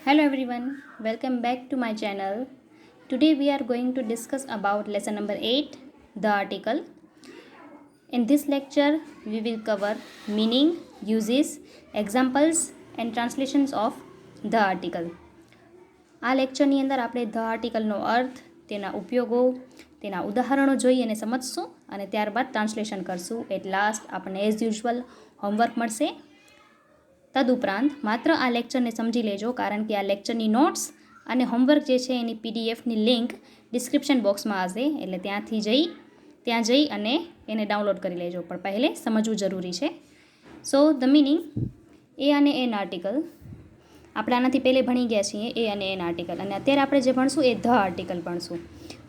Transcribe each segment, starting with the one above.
Hello everyone, welcome back to my channel. Today we are going to discuss about lesson number 8, the article. In this lecture, we will cover meaning, uses, examples and translations of the article. આ લેક્ચરની અંદર આપણે the આર્ટિકલનો અર્થ, તેના ઉપયોગો, તેના ઉદાહરણો જોઈ અને સમજશું અને ત્યારબાદ ટ્રાન્સલેશન કરશું. એટ લાસ્ટ આપણને એઝ યુઝ્યુઅલ હોમવર્ક મળશે. તદુપરાંત માત્ર આ લેક્ચરને સમજી લેજો, કારણ કે આ લેક્ચરની નોટ્સ અને હોમવર્ક જે છે એની પીડીએફની લિંક ડિસ્ક્રિપ્શન બોક્સમાં હશે, એટલે ત્યાં જઈ અને એને ડાઉનલોડ કરી લેજો. પણ પહેલે સમજવું જરૂરી છે. સો ધ મિનિંગ, એ અને એન આર્ટિકલ આપણે આનાથી પહેલે ભણી ગયા છીએ, એ અને એન આર્ટિકલ, અને અત્યારે આપણે જે ભણશું એ ધ આર્ટિકલ ભણશું.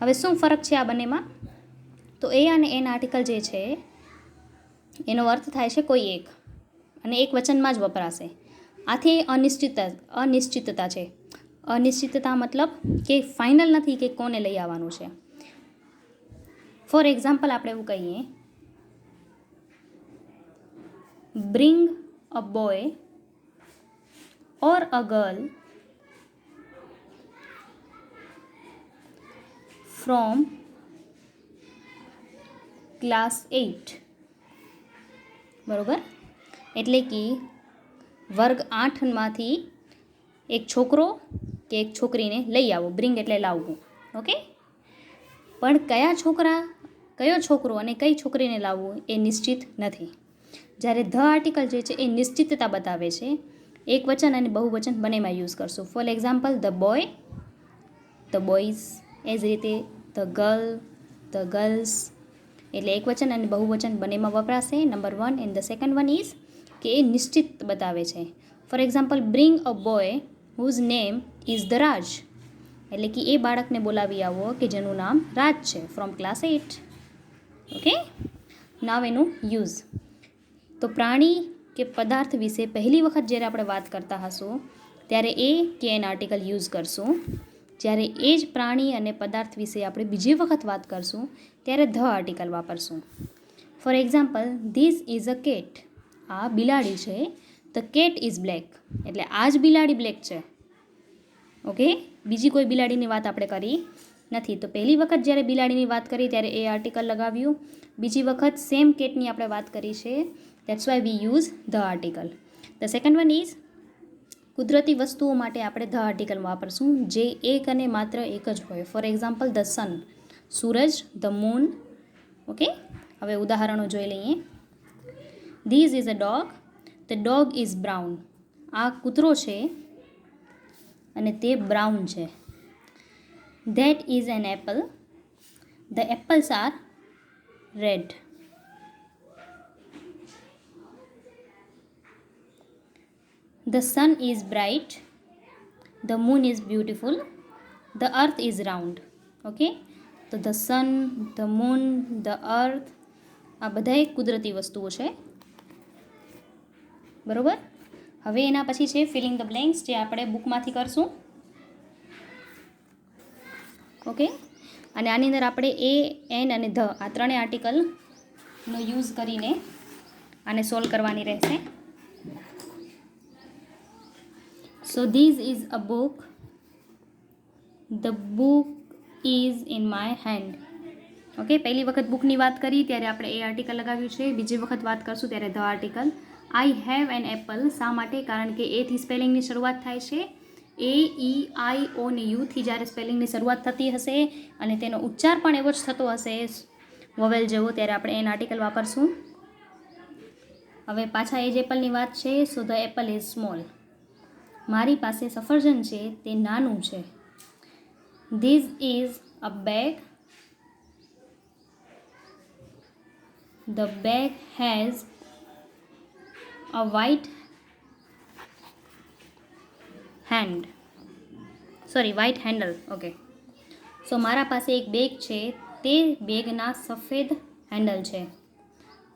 હવે શું ફરક છે આ બંનેમાં? તો એ અને એન આર્ટિકલ જે છે એનો અર્થ થાય છે કોઈ એક, અને એક વચનમાં જ વપરાશે. આથી અનિશ્ચિતતા છે. અનિશ્ચિતતા મતલબ કે ફાઇનલ નથી કે કોને લઈ આવવાનું છે. ફોર એક્ઝામ્પલ આપણે એવું કહીએ, bring a boy or a girl from class 8. બરોબર? એટલે કે વર્ગ 8માંથી એક છોકરો કે એક છોકરીને લઈ આવો. બ્રિંગ એટલે લાવવું. ઓકે? પણ કયો છોકરો અને કઈ છોકરીને લાવવું એ નિશ્ચિત નથી. જ્યારે ધ આર્ટિકલ જે છે એ નિશ્ચિતતા બતાવે છે. એક વચન અને બહુવચન બંનેમાં યુઝ કરશું. For example, the boy, the boys, એ જ રીતે ધ ગર્લ, ધ ગર્લ્સ, એટલે એક વચન અને બહુવચન બંનેમાં વપરાશે. Number 1. And the second one is કે એ નિશ્ચિત બતાવે છે. For example, bring a boy whose name is the Raj, એટલે કે એ બાળકને બોલાવી આવો કે જેનું નામ રાજ છે, ફ્રોમ ક્લાસ 8. ઓકે? નાવ એનું યુઝ. તો પ્રાણી કે પદાર્થ વિશે પહેલી વખત જ્યારે આપણે વાત કરતા હશું ત્યારે એ કે એન આર્ટિકલ યુઝ કરશું. જ્યારે એ જ પ્રાણી અને પદાર્થ વિશે આપણે બીજી વખત વાત કરશું ત્યારે ધ આર્ટિકલ વાપરશું. For example, this is a cat, આ બિલાડી છે. ધ કેટ ઇઝ બ્લેક, એટલે આ જ બિલાડી બ્લેક છે. ઓકે? બીજી કોઈ બિલાડીની વાત આપણે કરી નથી. તો પહેલી વખત જ્યારે બિલાડીની વાત કરી ત્યારે એ આર્ટિકલ લગાવ્યું. બીજી વખત સેમ કેટની આપણે વાત કરી છે. That's why we use the article. The second one is, કુદરતી વસ્તુઓ માટે આપણે ધ આર્ટિકલ વાપરશું જે એક અને માત્ર એક જ હોય. Four example, the sun, Suraj, the moon. Okay? હવે ઉદાહરણો જોઈ લઈએ. This is a dog, the dog is brown, આ કૂતરો છે અને તે બ્રાઉન છે. That is an apple, the apples are red. The sun is bright, the moon is beautiful, the earth is round. Okay? તો the sun, the moon, the earth, આ બધાય કુદરતી વસ્તુઓ છે. બરોબર? હવે એના પછી છે ફિલિંગ ધ બ્લેન્ક્સ, જે આપણે બુકમાંથી કરશું. ઓકે? અને આની અંદર આપણે એ, એન અને ધ આ ત્રણેય આર્ટિકલનો યુઝ કરીને આને સોલ્વ કરવાની રહેશે. So this is a book. The book is in my hand. Okay? પહેલી વખત બુકની વાત કરી ત્યારે આપણે એ આર્ટિકલ લગાવ્યું છે. બીજી વખત વાત કરશું ત્યારે the article. I have an apple, શા માટે? કારણ કે એથી સ્પેલિંગની શરૂઆત થાય છે. એ, ઈ, આઈ, ઓ ને યુથી જ્યારે સ્પેલિંગની શરૂઆત થતી હશે અને તેનો ઉચ્ચાર પણ એવો જ થતો હશે વોવેલ જેવો, ત્યારે આપણે એન આર્ટિકલ વાપરશું. હવે પાછા એ જ એપલની વાત છે. So the apple is small, મારી પાસે સફરજન છે, તે નાનું છે. This is a bag, the bag has a white handle. Okay? So મારા પાસે એક બેગ છે, તે બેગના સફેદ હેન્ડલ છે.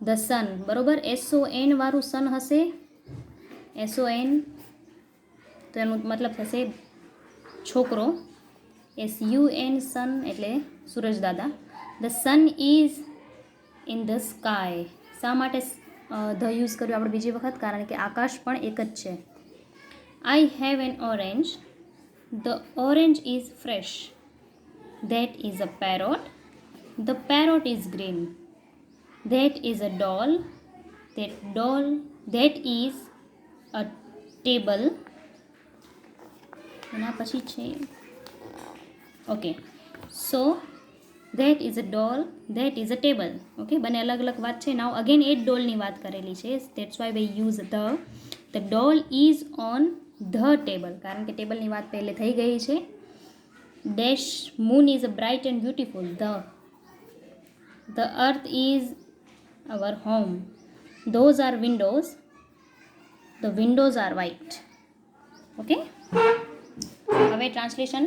ધ સન, બરોબર, SON વાળું સન હશે. SON, તો એનું મતલબ થશે છોકરો. SUN, સન એટલે સૂરજ દાદા. The sun is in the sky, શા માટે ધ યુઝ કર્યું આપણે બીજી વખત? કારણ કે આકાશ પણ એક જ છે. I have N orange, The orange is fresh. That is a parrot. The parrot is green. That is a doll. That is a table. એના પછી છે okay so that is a doll that is a table. Okay, બંને અલગ અલગ વાત છે. નાવ again એ જ ડોલની વાત કરેલી છે. That's why we use the doll is on the table, કારણ કે ટેબલની વાત પહેલે થઈ ગઈ છે. Dash moon is a bright and beautiful. The earth is our home. Those are windows. The windows are white. Okay, હવે ટ્રાન્સલેશન.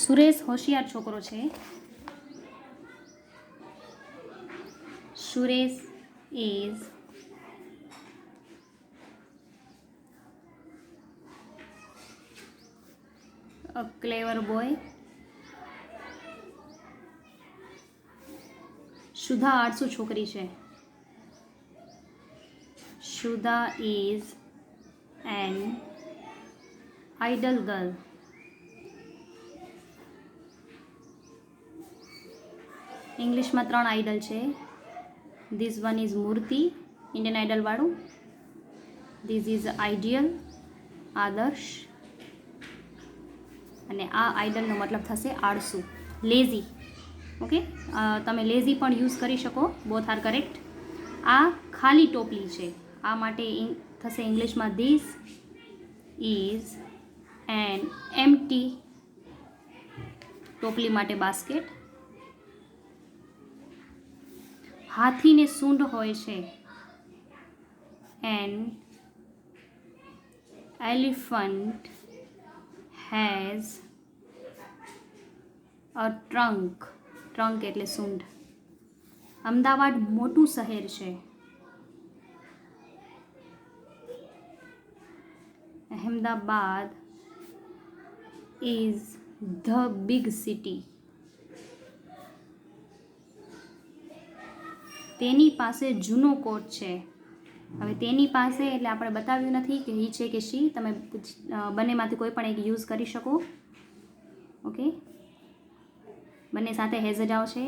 સુરેશ હોશિયાર છોકરો છે. Suresh is a clever boy. Sudha આળસુ છોકરી છે. Sudha is an idle girl. ઇંગ્લિશમાં 3 આઇડલ છે. ધીસ વન ઇઝ મૂર્તિ, ઇન્ડિયન આઇડલ વાળું. ધીસ ઇઝ આઈડિયલ, આદર્શ. અને આ આઇડલનો મતલબ થશે આળસુ, લેઝી. ઓકે, તમે લેઝી પણ યુઝ કરી શકો, બોથ આર કરેક્ટ. આ ખાલી ટોપલી છે, આ માટે થશે ઇંગ્લિશમાં ધીસ ઇઝ એન એમ્પ્ટી. ટોપલી માટે બાસ્કેટ. હાથીને સૂંઢ હોય છે. એન એલિફન્ટ હેઝ અ ટ્રંક. ટ્રંક એટલે સૂંઢ. અમદાવાદ મોટું શહેર છે. Ahmedabad is the big city. તેની પાસે જૂનો કોટ છે. હવે તેની પાસે એટલે આપણે બતાવ્યું નથી કે હી છે કે શી. તમે બંનેમાંથી કોઈ પણ એક યુઝ કરી શકો. ઓકે, બંને સાથે હેઝ જ આવશે.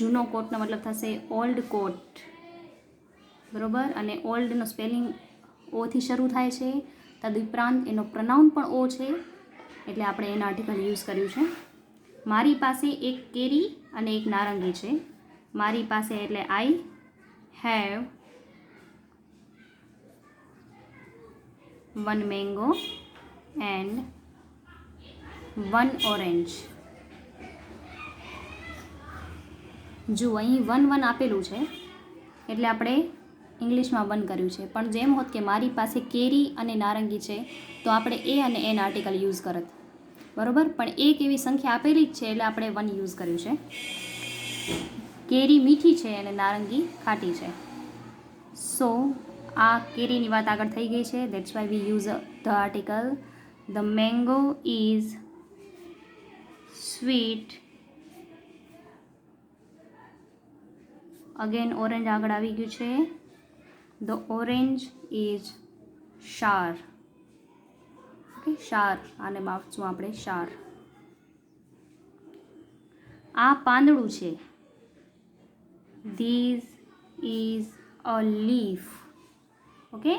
જૂનો કોટનો મતલબ થશે ઓલ્ડ કોટ, બરોબર. અને ઓલ્ડનો સ્પેલિંગ ઓથી શરૂ થાય છે. તદુપરાંત એનો પ્રનાઉન પણ ઓ છે, એટલે આપણે એના આર્ટિકલ યુઝ કર્યું છે. મારી પાસે એક કેરી અને એક નારંગી છે. મારી પાસે એટલે I have one mango and one orange. જો અહીં 1 આપેલું છે એટલે આપણે ઇંગ્લિશમાં 1 કર્યું છે. પણ જેમ હોત કે મારી પાસે કેરી અને નારંગી છે તો આપણે એ અને એન આર્ટિકલ યુઝ કરત, બરોબર. પણ એક એવી સંખ્યા આપેલી જ છે એટલે આપણે 1 યુઝ કર્યું છે. કેરી મીઠી છે અને નારંગી ખાટી છે. સો આ કેરીની વાત આગળ થઈ ગઈ છે. That's why we use the article. The mango is sweet. Again orange આગળ આવી ગયું છે. The orange is sour. Okay, sour આને વાંચશું આપણે શાર. આ પાંદડું છે. This is a leaf. Okay,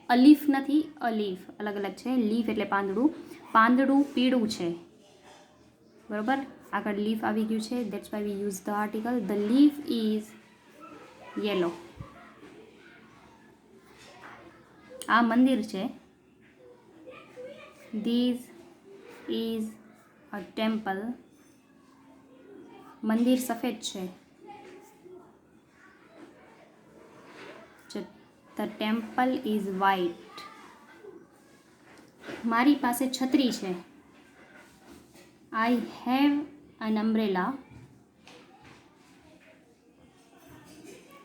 અલીફ નથી, અલીફ અલગ અલગ છે. લીફ એટલે પાંદડું. પાંદડું પીળું છે, બરોબર. આગળ લીફ આવી ગયું છે. That's why we use the article. The leaf is yellow. આ મંદિર છે. This is a temple. મંદિર સફેદ છે. The temple is white. મારી પાસે છત્રી છે. I have an umbrella.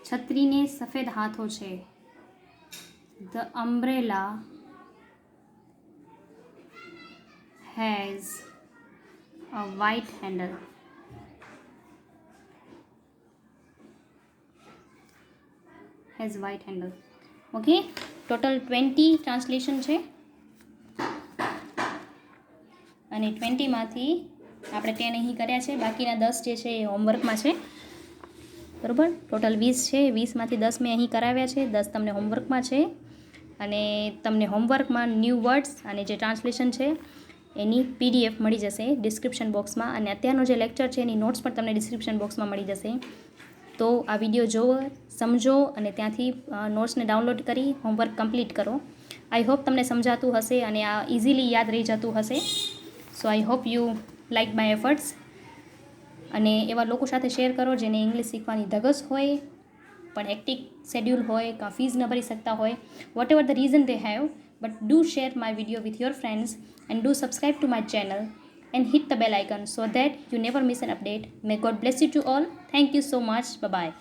છત્રીને સફેદ હાથો છે. The umbrella has a white handle. Has white handle. Okay, total 20 translation છે અને 20માંથી આપણે 10 અહીં કર્યા છે, બાકીના 10 જે છે એ હોમવર્કમાં છે. બરાબર, ટોટલ 20 છે, 20માંથી 10 મેં અહીં કરાવ્યા છે, 10 તમને હોમવર્કમાં છે. અને તમને હોમવર્કમાં ન્યૂ વર્ડ્સ અને જે ટ્રાન્સલેશન છે એની PDF મળી જશે ડિસ્ક્રિપ્શન બોક્સમાં, અને અત્યારનો જે લેક્ચર છે એની નોટ્સ પણ તમને ડિસ્ક્રિપ્શન બોક્સમાં મળી જશે. તો આ વિડીયો જુઓ, સમજો અને ત્યાંથી નોટ્સને ડાઉનલોડ કરી હોમવર્ક કમ્પ્લીટ કરો. આઈ હોપ તમને સમજાતું હશે અને આ ઇઝીલી યાદ રહી જતું હશે. So I hope you like my efforts. અને એવા લોકો સાથે શેર કરો જેને ઇંગ્લિશ શીખવાની ધગશ હોય, પણ હેક્ટિક શેડ્યુલ હોય, કાં ફીઝ ન ભરી શકતા હોય, whatever the reason they have, but do share my video with your friends and do subscribe to my channel and hit the bell icon so that you never miss an update. May God bless you to all. Thank you so much. Bye bye.